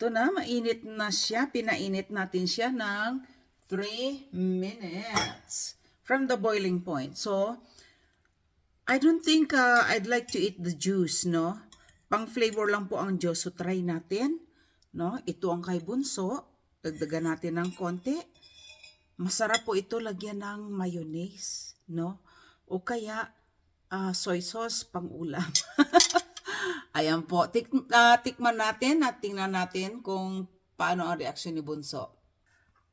Ito na, mainit na siya. Pinainit natin siya ng 3 minutes from the boiling point. So, I don't think I'd like to eat the juice, no? Pang flavor lang po ang juice. So, try natin. No? Ito ang kay Bunso. Dagdagan natin ng konti. Masarap po ito lagyan ng mayonnaise, no? O kaya soy sauce pang ulam. Ayan po. Tikman natin at tingnan natin kung paano ang reaksyon ni Bunso.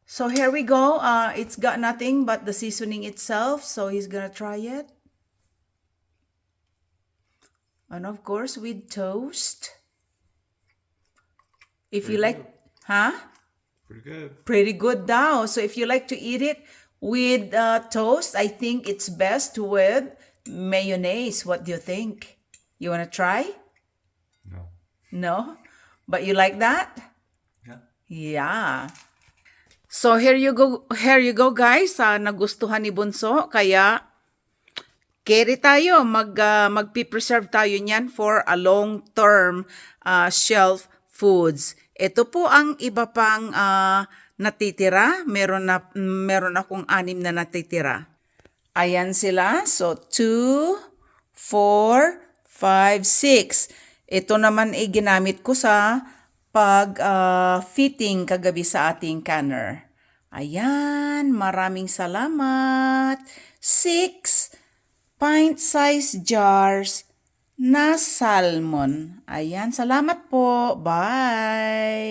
So here we go. It's got nothing but the seasoning itself. So he's gonna try it. And of course with toast. If you like, Pretty good. Pretty good daw. So if you like to eat it with toast, I think it's best with mayonnaise. What do you think? You wanna try? No. No? But you like that? Yeah. Yeah. So here you go guys. Nagustuhan ni Bunso kaya carry tayo, magpi-preserve tayo niyan for a long-term shelf foods. Ito po ang iba pang natitira. Meron akong 6 na natitira. Ayan sila. So 2, 4, 5, 6. Ito naman ay ginamit ko sa pag-fitting kagabi sa ating canner. Ayan, maraming salamat. 6 pint-sized jars na salmon. Ayan, salamat po. Bye!